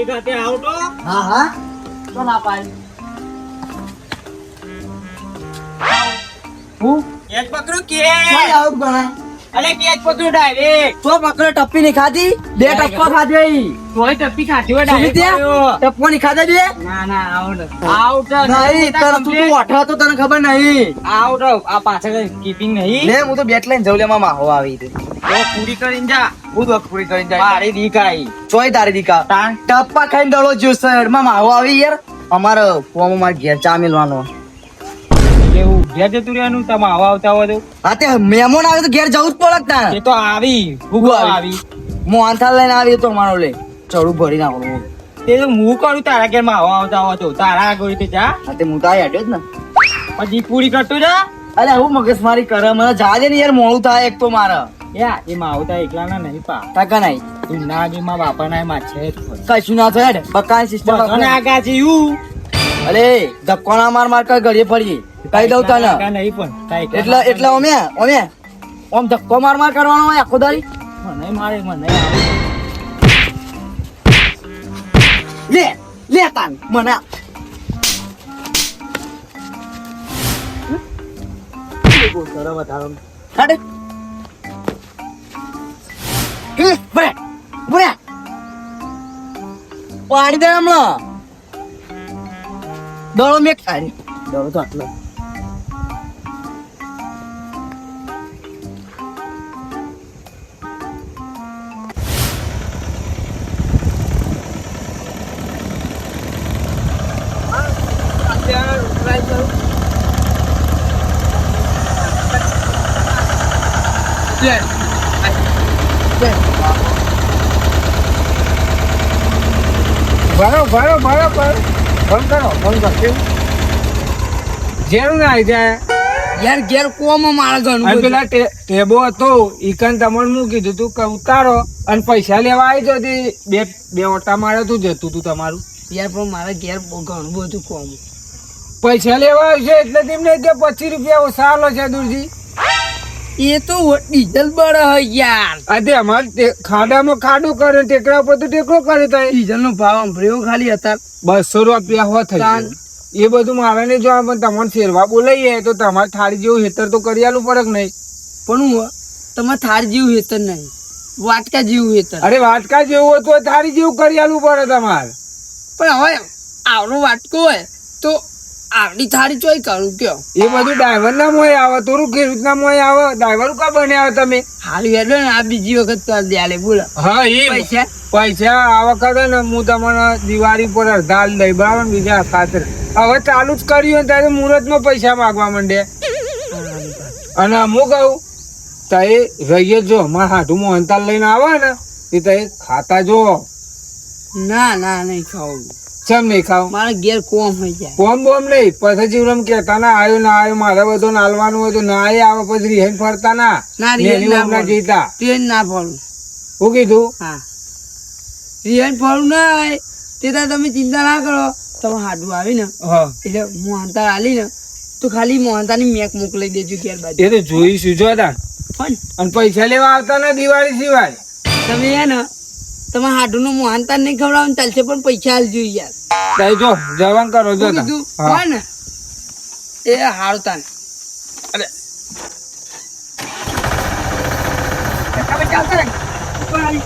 એક હાથે આવતો. હા હા તો ના પાડી હું એક પકડું કે ક્યાં આવું ગણાય અરે કેચ પકડું ડાયરેક્ટ. તો પકડો ટપ્પી ની ખાધી બે ટપ્પા ખાધી તોય ટપ્પી ખાધી હોય સુમિત direct. ટપ્પો ની ખાધા બે ના ના આઉટ નહીં તને તું ઓઠા તો તને ખબર નહીં આઉટ આ પાછળ કીપિંગ નહીં લે હું તો બેટ લઈને જઉં લે માં માહો આવી તો પૂરી કરીને જા. હું તો પૂરી કરીને જાય મારી દીકરાઈ ચોય તારી દીકા તાણ. ટપ્પા ખાઈને દડો જ્યો શહેર માં માહો આવી યાર અમારો ફોર્મ માં ઘેર ચા મેલવાનો એવું ઘેર જતું રહેવાનું તમે આવા આવતા હોય તો હા તે મહેમાન આવે તો ઘેર જવું જ પડે તાણ એ તો આવી ભૂગો આવી મોહનથાળ લઈને આવી તો મારો લે ચડું ભરી નાખું તે તો હું કરું તારા ઘેર માં આવા આવતા હોય તો તારા આગળ રીતે જા હા તે હું તો આ હેડ્યો જ ને પછી પૂરી કરતો જા. અરે હું મગજમારી કરે મને જાજે ને યાર મોડું થાય એક તો મારે યા એમાં આવતા એકલા ના નહીં પા ટકા નહીં તું ના ગે માં બાપા ના માં છે કશું ના થાય બકાની સિસ્ટમ અને આગા છે યુ અરે ધક્કો ના માર માર કર ઘડીએ પડીએ કહી દઉં તને આગા નહીં પણ કાંઈ કે એટલે એટલે અમે ઓમ ધક્કો માર માર કરવાનો હોય આખો દાડી મને મારે મને આવે. લે લે તાન મને આપ. બહુ સરસ વધારો. હાડે. બરે બરે પાણી દે હમણાં દડો મેં ખાઈ દડો તો આટલો જેનું ના આવી જાય યાર ઘેર કોમ મારા ઘરનું અને બધું. પેલા ટેબો હતો ઈકન તમને હું કીધું તું કે ઉતારો અને પૈસા લેવા આવી જતી બે ઓટા મારે તું જતું તું તમારું યાર પણ મારા ઘેર ઘણું બધું કોમ પૈસા લેવા આવશે એટલે તેમને કે 25 રૂપિયા ઓછા આલો છે દૂરજી. એ તો ડીઝલ બળે યાર આજે અમારે ખાડામાં ખાડું કરે ટેકરા ઉપર તો ટેકરો કરે તો ડીઝલ નો ભાવ સાંભળ્યો ખાલી હતા 200 રૂપિયા હો થઈ તાન. ગયું. એ બધું મારે નહીં જોવા પણ તમારે શેરવા બોલાઈએ તો તમારે થાળી જેવું હેતર તો કરી આલું પડે કે નહીં. પણ હું તમારે થાર જેવું હેતર નહીં વાટકા જેવું હેતર અરે વાટકા જેવું હતું થાળી જેવું કરી આલું પડે તમારે. પણ હવે આવડો વાટકો હોય તો આવડી થાળી ચોય કરું કયો એ બધું ડ્રાઈવર ના મોય આવે થોડું ખેડૂત ના મોય આવે ડ્રાઈવર કા બન્યા તમે. હાલ હેડો ને આ બીજી વખત તો દે બોલો હા એ પૈસા પૈસા આ વખતે ને હું તમને દિવાળી પર અડધા લઈ બરાબર ને બીજા ખાતર હવે ચાલુ જ કર્યું ને ત્યારે મુહૂર્ત માં પૈસા માંગવા માંડે અને હું કહું તો એ રહીએ જો મારા હાથું મોહનતાલ લઈને આવે ને એ તો એ ખાતા જો ના ના નહીં ખાવું ચમ નહીં ખાવ મારા ઘેર કોમ હોય જાય બોમ બોમ નહીં પછી જીવરમ કેતા ના આવ્યો ના આવ્યો મારે બધું નાલવાનું હોય તો ના આવે પછી રિહેન ફરતા ના ના રિહેન નેની ના ઓમના ફરું. જીતા ટ્રેન ના પડું હું કીધું હા રિયન ફરું ના હોય તે તાર તમે ચિંતા ના કરો તમે હાડું આવી ને હા એટલે મોહનતાળ આલી ને તો ખાલી મોહનતાળની મેક મોકલાઈ દેજો ઘેર બાજુ એ તો જોઈશું જો તા પણ અને પૈસા લેવા આવતા ને દિવાળી સિવાય તમે હે ને તમે હાડું નું મોહનતાળ નહીં ખવડાવો ને ચાલશે પણ પૈસા આલજો યાર તાઈ જો જવાન કરો જો તા. કીધું હા. હોય ને એ હાડતા અરે તમે ચાલતા રહે ઉપર આવી.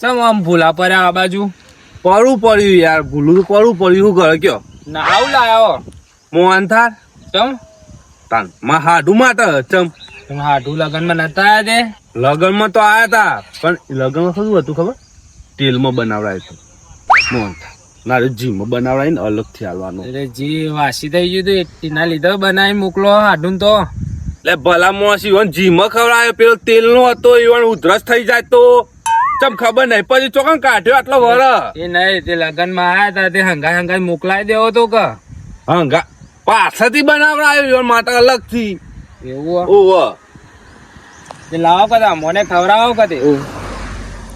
ચમ આમ ભૂલા પડ્યા આ બાજુ પડવું પડ્યું યાર ભૂલું તો પડવું પડ્યું શું કરે કયો ના આવું લાયો મોહનથાળ ચમ તાન માં હાડું માટે ચમ તમે હાડું લગન માં નતા આયા તે લગનમાં તો આયા તા પણ લગનમાં શું હતું ખબર તેલમાં બનાવડાય હતું મોહનથાળ ના રે જીમાં બનાવડાય ને અલગ થી હાલવાનું અરે જી વાસી થઈ ગયું તું એના લીધે બનાવી મોકલો હાડું તો એટલે ભલા મોસી ઈવન જીમાં ખવડાયો પેલો તેલનો હતો ઈવન ઉધરસ થઈ જાય તો ચમ ખબર નહીં પછી ચોકન કાઢ્યો આટલો વર એ નહીં તે લગન માં આયા તા તે હંગાઈ હંગાઈ મોકલાઈ દેવો તો કે હંગા પાછળથી બનાવડાયો ઈવન માટે અલગ થી એવું ઓવ લાવો કદા મને ખવડાવો કદે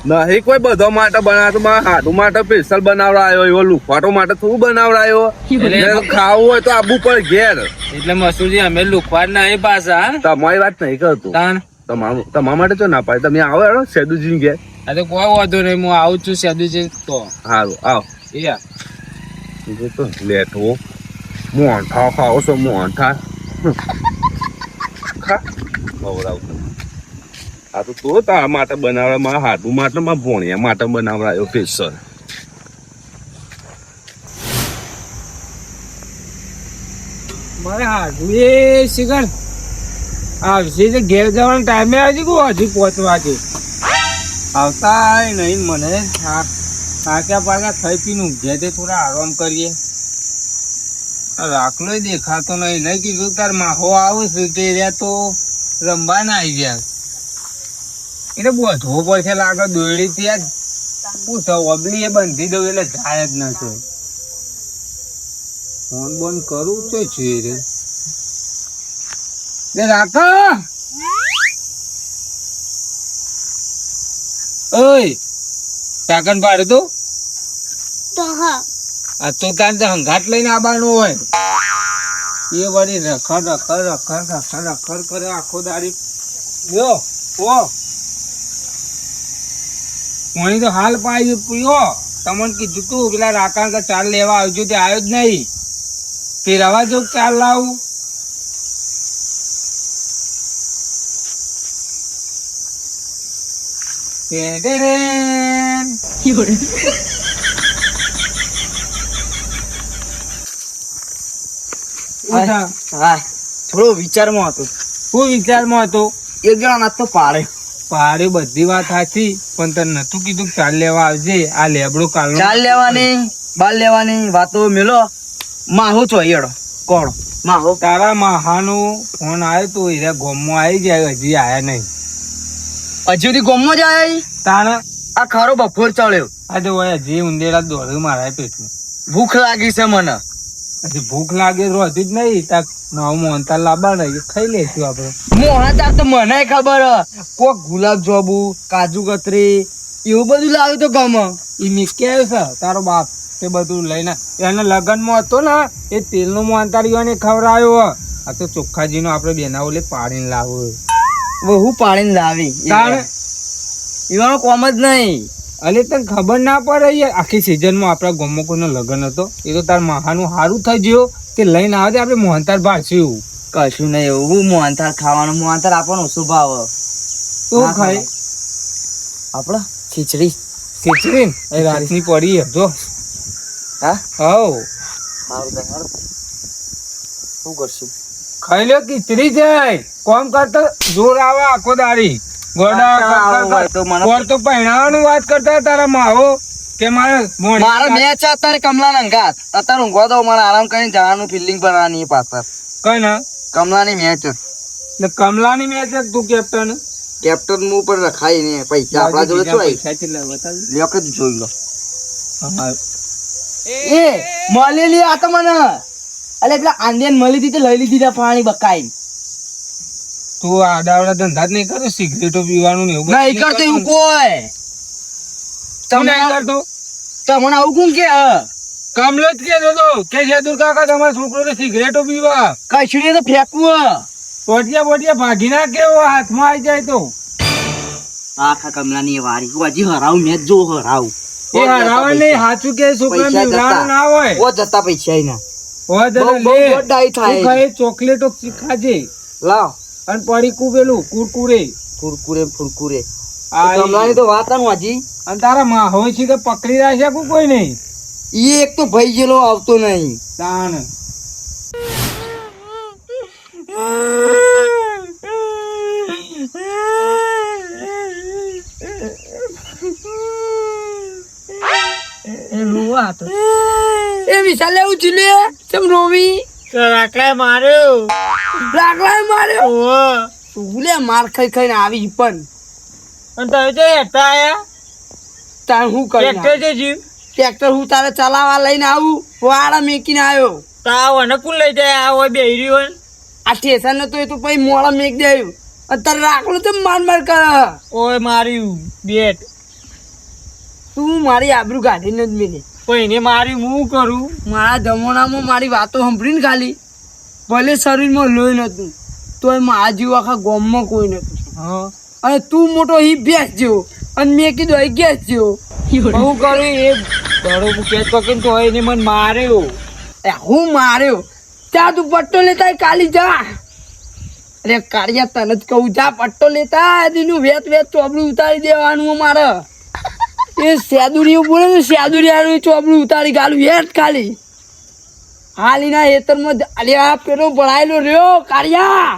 નહીં કોઈ બધો માટે બનાવતો મારા હાડુ માટે સ્પેશિયલ બનાવડાયો એવો લુખવાટો માટે થોડું બનાવડાયો એટલે ખાવું હોય તો આબુ પર ઘેર એટલે મસૂરજી અમે લુખવાડ નહીં પાછા તમારી વાત નહીં કરતો તાન તમારા માટે તો ના પાડે તમે આવો હેડો સેદુજી ઘેર આ તો કોઈ વાંધો નહીં હું આવું છું સેદુજી તો સારું આવો યા તો લેટવો મોહનથાળ ખાવો છો મોહનથાળ ખા ખવડાવું આ તો તું તારા માટે બનાવડા મારા હાડુ માટે મારા ભોણિયા માટે બનાવડાયો સ્પેશિયલ મારે હાડું એ શિખર આવશે તો ઘેર જવાનો ટાઈમે આવી ગયો હજી પહોંચવાથી આવતા નહીં મને થાક્યા પાક્યા થઈ પીને ઊંઘ્યા તે થોડા આરામ કરીએ રાખલો દેખાતો નહીં નહીં કીધું તાર માહો આવે છે તે રહ્યા તો રમવા ના આવી ગયા એટલે બધો પડશે લાગે દોડી ત્યાં પૂછો અબલી એ બંધી દઉં એટલે જાય જ નથી ફોન બોન કરું તો છે રે રાખો ઓય કાકન પાડે તો આ તો તાર હંગાટ લઈને આવવાનું હોય એ વળી રખડ કરે આખો દાડી યો ઓ પાણી તો હાલ પાઈ પીઓ તમને કીધું તું પેલા રાકા કે ચાલ લેવા આવજો તે આવ્યો જ નહીં તે રવા જો ચાલ લાવું થોડો વિચારમાં હતો શું વિચારમાં હતો એક જણા નાસ્તો પાડે પાડે બધી વાત સાચી પણ તને નતું કીધું ચાલ લેવા આવજે આ લેબડો કાલ ચાલ લેવાની બાલ લેવાની વાતો મેલો માહો છો ઈડો કોણ માહો તારા માહાનો ફોન આવ્યો તો એ ગોમમાં આવી જાય હજી આયા નહીં હજી સુધી ગોમમાં જ આયા તાણ આ ખારો બપોર ચડ્યો આજે હોય હજી ઉંદેડા દોડ્યું મારા પેટમાં ભૂખ લાગી છે મને હજી ભૂખ લાગે તો હતી જ નહીં તાર નવ મોહનતાલ લાવવા નહીં ખાઈ લઈશું આપડે મોહનતાળ તો મને ખબર કોક ગુલાબ જાંબુ કાજુ કતરી એવું બધું લાવ્યું તો ગમ એ મિસકે આવ્યો છે તારો બાપ તે બધું લઈને એને લગ્નમાં હતો ને એ તેલનો મોહનતાળીઓને ખવડાયો આ તો ચોખ્ખાજીનો આપણે બેનાઓ લે પાડીને લાવ્યો હું પાડીને લાવી તાણ એવાનો કોમ જ નહીં અલે તને ખબર ના પડે યાર આખી સિઝનમાં આપણા ગામમાં કોઈનો લગ્ન હતો એ તો તાર માહાનું સારું થઈ ગયો તે લઈને આવે આપણે મોહનતાળ ભાળશું કશું નહીં એવું મોહનતાળ ખાવાનું મોહનતાળ આપણને ઓછું ભાવ શું ખાય આપડે ખીચડી ખીચડી એ રાતની પડી જો હા હવ શું કરશું ખાઈ લ્યો ખીચડી છે કોમ કરતો જોર આવે આખો દાડી ગોડા તો પહેણાવાનું વાત કરતા તારા માવો કે મારા મેચ અત્યારે કમલા નંગાત અત્યારે ઊંઘવા દો મારે આરામ કરીને જવાનું ફિલ્ડિંગ બનાવવાની પાછળ કઈ ના કમલાની મેચ કમલાની મેચ તું કેપ્ટન કેપ્ટન મુ પર રખાય ને પૈસા આપડા જોડે શું લ્યો કે જોઈ લો એ મળેલી આ તો મને અલે પેલા આંડિયન મળી હતી લઈ લીધી પાણી બકાઈ તું આડાવડા ધંધા જ નહીં કરે સિગરેટો પીવાનું ને એવું નહીં કરતો એવું કોઈ તમે કરતો તમને આવું કોણ કે કમલો જ કેતો તો કે જેદુર કાકા તમારા છોકરો સિગરેટો પીવા કશું તો ફેંકવું પોટિયા ભાગી ના કેવો હાથમાં આવી જાય તો આખા કમલાની વારી હું હજી હરાવ મેચ જો હરાવ એ હરાવે નહીં સાચું કે છોકરા નિવરાણ ના હોય ઓ જતા પૈસા ના ઓ જરા ચોકલેટો ખાજે લાવ અને પડીકું પેલું કુરકુરે ફુરકુરે કમલાની તો વાત આનું હજી અને તારા માં હોય છે કે પકડી રાખે કોઈ નહીં ઈ એક તો ભાઈ જેલો આવતો નહીં તાણ એ વિશાલ લેવું છે લે ચમ રોવી રાખલાય માર્યો તું લે માર ખાઈ ખાઈને આવી પણ અને તમે તો હેઠા આયા તાર હું કરી ટ્રેક્ટર હું તારે ચલાવવા લઈને આવું વાળા મેકીને આવ્યો તાવ અને કોણ લઈ જાય આ હોય બેહરી હોય આ સ્ટેશન તો એ તો પછી મોડા મેક દે અત્યારે રાખલું તો માર કર. ઓય મારી બેટ તું મારી આબરૂ કાઢીને જ મેલી. પણ એને મારી હું કરું. મારા જમાનામાં મારી વાતો સાંભળીને ખાલી ભલે શરીરમાં લોહી નતું તોય મારા જેવું આખા ગામમાં કોઈ નતું. હા અને તું મોટો હી ભેંસ જેવો અને મેં કીધું અહીં ગેસ જેવો. હું કરું એ ઘરો કેસ પકડીને તો એને મને માર્યો. એ હું માર્યો જા તું પટ્ટો લેતા કાલી જા. અરે કાળિયા તને જ કહું જા પટ્ટો લેતા એનું વેત ચોબડું ઉતારી દેવાનું મારે. એ સેદુરી બોલે ને સેદુરી ચોબડું ઉતારી ગાલું હેઠ ખાલી હાલીના હેતરમાં અલ્યા પેલો ભણાયેલો રહ્યો કાળિયા.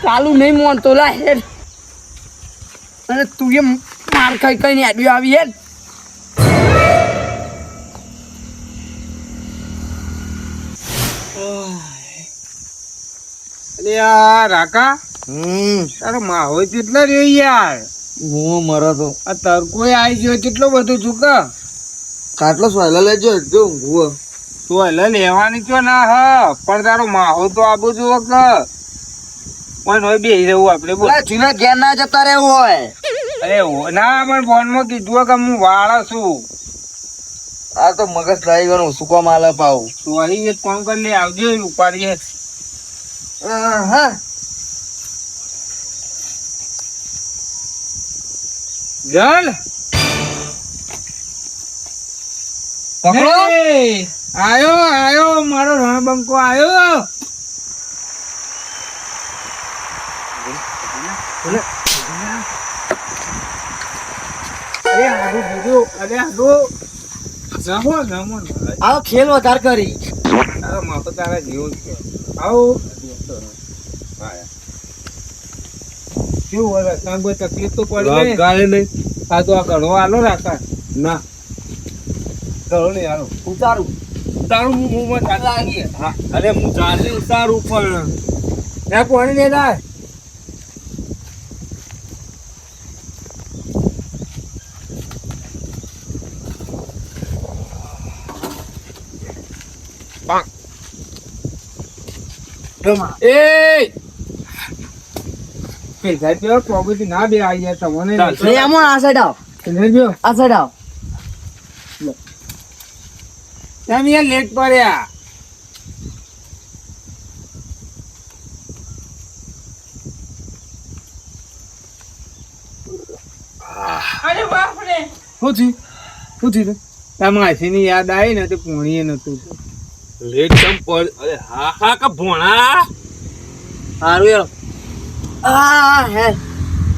કાલું નહીં મોનતો લા હેઠ. અને તું એ માર ખાઈ કઈ આડ્યું આવી હેઠ. અલે આ રાકા તારો માહોલ કેટલો રહ્યો યાર. હું મરો તો આ તડકો આવી ગયો કેટલો બધો ચૂકા. કાટલો સ્વાયલા લેજો એકદમ ઊંઘું. તો એટલે લેવાની તો ના હ પણ તારો માહોલ તો આબુ જુઓ કે પણ હોય બેસી રહેવું આપણે બોલ. જૂના ઘેર ના જતા રહેવું હોય. અરે ના પણ ફોનમાં કીધું કે હું વાળા છું. આ તો મગજ લાવી ગયો સુકો માલ પાવ. તો અહીં એક કામ કરી લે આવજો ઉપાડીએ. હા જલ પકડો. આયો આયો મારો રણબંકો આયો. અરે હાડું દીધું અરે હાડું જમો જમો. આવો ખેલ વધાર કરી. તારો માપો તારા જેવું જ છે. આવો શું બોલે કાંઈ કોઈ તકલીફ તો પડી ને. ગાલે નહીં આ તો આ ઘણો આલો રાખા ના કરો નહીં હાલો ઉતારું તારું મુંહમાં લાગી. હા અરે હું ચાલી ઉતારું પણ ત્યાં કોણી ને લાય. એ પૈસા પીવો પ્રોપર્ટી ના બે આવી જાય તમને આ સાઈડ આવ. આ સાઈડ આવ. તમે યાર લેટ પડ્યા. અરે બાપ રે. શું થયું શું થયું તમાસી ની યાદ આવી ને તે પૂણીએ નતું. લેટ કેમ પડ અરે હા હા કે ભોણા સારું યાર. હા હે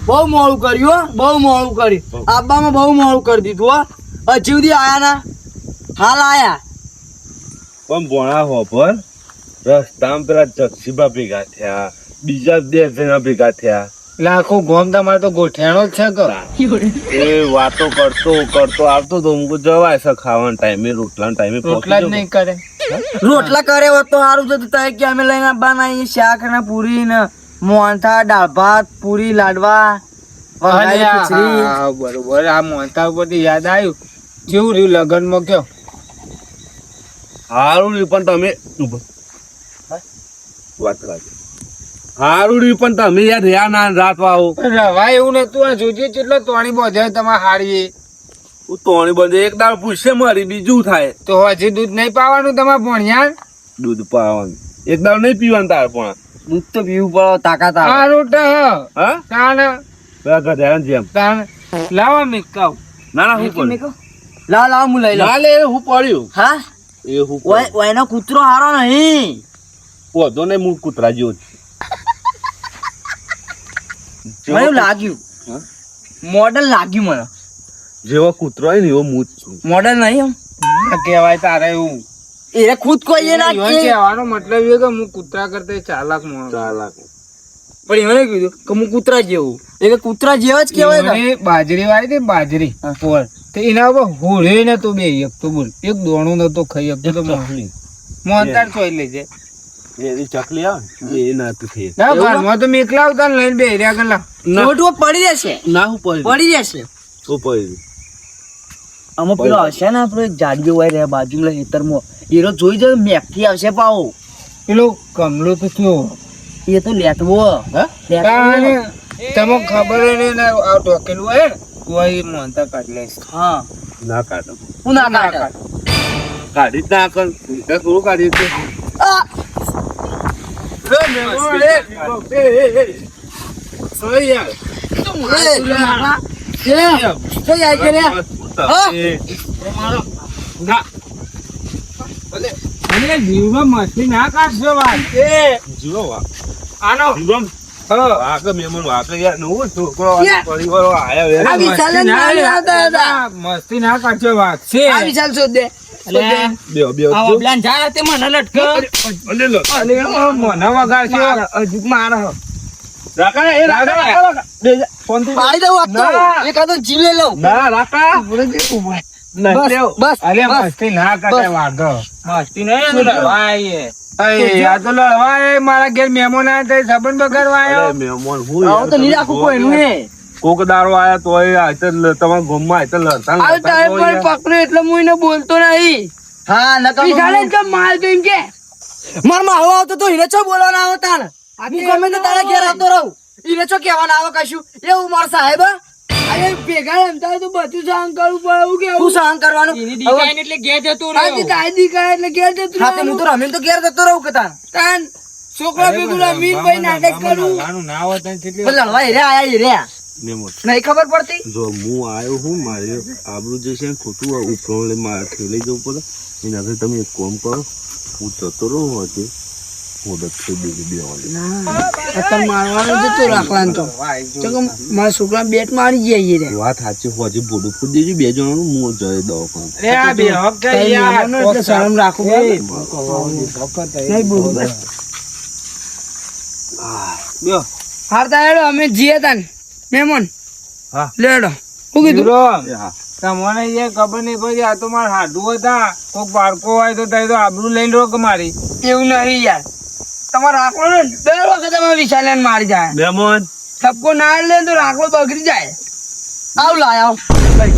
બહુ મોડું કર્યું હો. બહુ મોડું કર્યું. આબામાં બહુ મોડું કરી દીધું હો. હજી સુધી આયા ના હાલ આયા. પણ ભોણા હોભર રસ્તામાં પેલા જક્ષીબા ભેગા થયા બીજા 2 જણા ભેગા થયા. એટલે આખું ગોમ તમારે તો ગોઠેણો જ છે કે એ વાતો કરતો આવતો તો હું જવાય છે ખાવાના ટાઈમે રોટલા ટાઈમે રોટલા જ નહીં કરે. રોટલા કરે હોત તો સારું જતું. તો કે અમે લઈને બનાવીએ શાક ને પૂરી ને મોહનથાળ દાળ ભાત પૂરી લાડવા વઘારેલી ખીચડી. હા, બરોબર. આ મોહનથાળ ઉપરથી યાદ આવ્યું કેવું રહ્યું લગ્નમાં કયો. હારું રહ્યું પણ તમે ઊભો. વાત કર હારું રહ્યું પણ તમે યાર રહ્યા ના રાત વાળો રવા એવું નતું. આ જોજે કેટલો તોણી બોધે તમારે હાડીએ હું તોણી બધે એક દાળ પૂછશે મારી બીજું થાય તો હજી દૂધ નહીં પાવાનું તમારે ભણ્યા. દૂધ પાવાનું એક દાળ નહીં પીવાનું તાર પણ દૂધ તો પીવું પડે તાકાત આવે. આ રોટ હા તાણ પેલા ગધેડા જેમ તાણ લાવો મિકાવ. ના ના હું પડ્યું લાવ લાવ હું લઈ લઉં. ના લે હું પડ્યું હા એ હું એનો કૂતરો હારો નહીં. પોધો ને હું કૂતરા જેવો જ. મને એવું લાગ્યું હા? મોડલ લાગ્યું મને. જેવો કૂતરો હોય ને એવો હું જ છું. મોડલ નહીં એમ ના કહેવાય તારે એવું. એ ખુદ કોઈ ના ઈવન કહેવાનો મતલબ એ કે હું કૂતરા કરતા ચાલાક માણસ. ચાલાક પણ એમને કીધું કે હું કૂતરા જેવું. એ કે કૂતરા જેવા જ કહેવાય ને. ઈવને બાજરી વાળી હતી બાજરી પોર તે એના ઉપર હોળે નતો બે એક તો બોલ એક દોણું નતો ખાઈ શકતો તો ચકલી મોહનથાળ ચોઈ લેજે. એની ચકલી આવે ને એ ના તું ખાઈ ના ઘરમાં તો મેકલા આવતા ને લઈને બે રહ્યા ગલા. મોટું પડી જશે. ના હું પડી પડી જશે. હું પડી આમાં પેલો હશે ને આપણો એક જાડિયો હોય રે બાજુના ખેતરમાં એનો જોઈ જાય મેકથી આવશે પાવો. પેલો કમલો તો થયો એ તો લેટવો તાને તમે ખબર ય નહીં ને આ ટોકેલું હોય ને કોઈ મોનતા કાઢી લઈશ. હા ના કાઢો હું ના કાઢ કાઢી જ ના કર થોડું કાઢી છે આ અને જીવમાં મસ્તી ના કાઢશો વાત જીવો વા આનો જીવમ વાકે મેમન વાકે યાર નવો છોકરો યાર. પરિવારો આયા આ વિશાલે ના આવતા હતા. મસ્તી ના કાઢશો વાત છે આ વિશાલ શોધ દે બે બે આવો પ્લાન જા તે મને લટકે અલે લો અલે ઓ મને વગાડશો હજુ મારો રાખા એ રાખા ફોન થી પાડી દઉં આપતો ના. એકાદો જીવ લઈ લઉં ના રાખા બસ બસ અલે બસ. મસ્તી ના કાઢે વાંધો મસ્તી નહીં ભાઈ અય આ તો લડવા મારા ઘેર મહેમાન આવ્યા તો સંબંધ બગાડવા અરે આવ્યો મેમન હું આવો તો નહીં રાખું કોઈનું હે કોક દારો આયા તોય આ તો તમારા ગામમાં આ તો લડતા આ ટાઈમ પર પકડ્યો એટલે હું એને બોલતો નહીં હા વિશાલે તો માર તો એમ કે માર માવો આવતો તો એને ચો બોલવાના આવો તાણ હું ગમે તો તારા ઘેર આવતો રહું એને ચો કહેવાના આવો કશું એવું માર સાહેબ અરે ભેગા રમતા હોય તો બધું સહન કરવું પડે એવું કે હું સહન કરવાનું એની દીકાઈને એટલે ઘેર જતો રહ્યો દાદી કહે એટલે ઘેર જતું હા હું તો રમીને તો ઘેર જતો રહું કે તાન છોકરા ભેગું રમીને ભાઈ નાટક કરું લડવાનું ના હોય તો કેટલી લડવા હેર્યા આયા હેર્યા મેમન નહીં ખબર પડતી જો હું આવ્યો હું મારે આબરું જે છે ને ખોટું ઉપરો લઈ મારે લઈ જવું પડે એના આગળ તમે એક કામ કરો હું જતો રહું હતો હું દક્ષિણ દેવી દેવાની અત્યારે મારવાનું જતું રાખવાનું તો મારા છોકરા બેટ મારી જાય રે વાત સાચી હોજી બોડું ફૂટ દેજો બે જણાનું હું જઈ દઉં પણ અરે આ બે હક યાર એટલે શરમ રાખવું પડે. નહીં બોલું હારતા હેડો અમે જીએ તાન મહેમાન હા. લેડો શું કીધું હા તમને એ ખબર નહીં પડી આ તો મારા હાડું હતા કોઈક બાળકો હોય તો તઈ તો આબરૂ લઈને રોક મારી એવું નહીં યાર તમારો આંકડો ને દર વખતે તમે વિશાલે મારી જાય મેમન સબકો ના લે તો આંકડો બગડી જાય આવ લાયો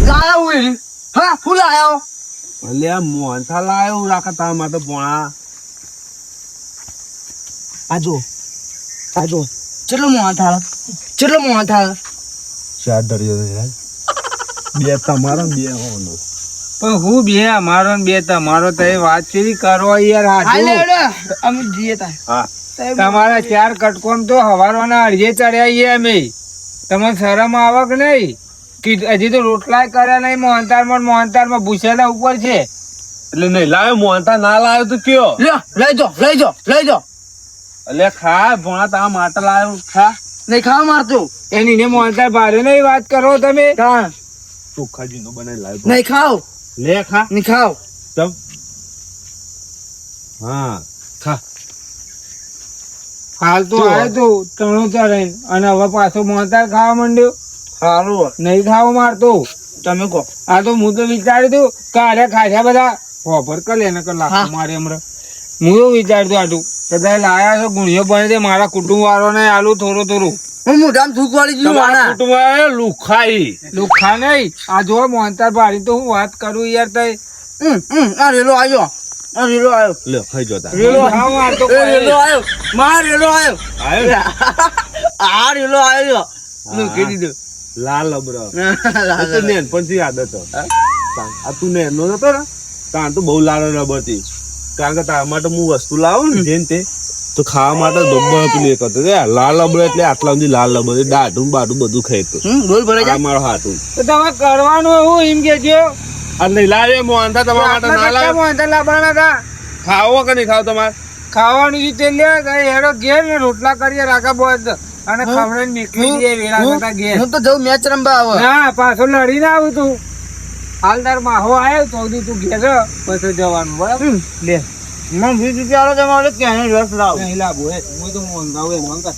લાયો હું એરી. હા હું લાયો એટલે આ મોહનથાલ આવ્યો રાખા તારા માટે પોણા આજો ચેટલો મોહ થાળ ચાર દરિયો બે તમારા બે હોનો પણ હું બે અમારો ને બે તમારો તો એ વાત કેવી કરો યાર હા હાડું લેડો અમે જીએ તાન હા તમારા ચાર કટકોમ તો હવારોના અડધે ચડ્યા છીએ અમે તમને શરમ આવે કે નહીં કે હજી તો રોટલા કર્યા નહીં મોહનતારમાં ભૂસેલા ઉપર છે એટલે નહીં લાવ્યો મોહનથાલ ના લાવ્યો તો કયો લ્યો લઈ જાઓ એટલે ખા ભોણા તારા માટે લાવ્યો ખા નહીં ખાવા મારતું એની ને મોહનતાર ભારે નહીં વાત કરો તમે ચોખ્ખાજી નો બનાવી લાવ્યો નહીં ખાવ લે ખા નહીં ખાવ તબ હા ખા હાલ તો આવ્યો તો તણો ચડે અને હવે પાછો મોહનતાર ખાવા માંડ્યો સારું નહીં ખાવા મારતો તમે કહો આ તો હું તો વિચાર્યું હતું કે અરે ખાધ્યા બધા ખબર કરે ને કે લાખ હા. મારે હમણાં હું તો વિચારતું આટલું કદાચ લાયા છો ગુણિયો બને તે મારા કુટુંબ વાળો ને આલું થોડું હું મોઢામાં થૂક વાળી ગયું તમારા માણા કુટુંબમાં લુખાઈ લુખા નહીં આ જો મોહનતાર ભારી તો હું વાત કરું યાર તઈ આ રેલો આવ્યો લે ખાઈ જોતા રેલો ખાવા મારતો એ રેલો આવ્યો માર રેલો આવ્યો આવ્યો આ રેલો આવ્યો મૂકી દીધું લાલ અબરો તો નેનપણથી આદત હતો. આ તું નેનો નતો ને તાર તો બહુ લાલ રબર હતી કારણ કે તારા માટે હું વસ્તુ લાવું ને જેમ તે તો ખાવા માટે ડબ્બા પેલું એક હતું લાલ રબર એટલે આટલા સુધી લાલ રબર દાઢું બાઢું બધું ખાઈતું ડોલ ભરાઈ જાય મારો હાથું તો તમે કરવાનું એવું એમ કે છો આ નહીં લાવે મોહનથાલ તમારા માટે ના લાવે મોહનતાર લાવવાના હતા ખાવો કે નહીં ખાવ તમારે ખાવાનું રીતે લે હેડો ઘેર ને રોટલા કરીએ રાખા બોધ અને ખવડાવીને નીકળી જઈએ વેળા થતા ઘેર હું તો જઉં મેચ રમવા આવે ના પાછો લડીને આવું તું હાલ તાર માહો આવ્યો ચૌદી તું ઘેર જ, પછી જવાનું બરાબર લે મને 20 રૂપિયા આલો તમારે ક્યાંય રસ લાવ નહીં લાવું હું તો મંગાવું એમ મંગા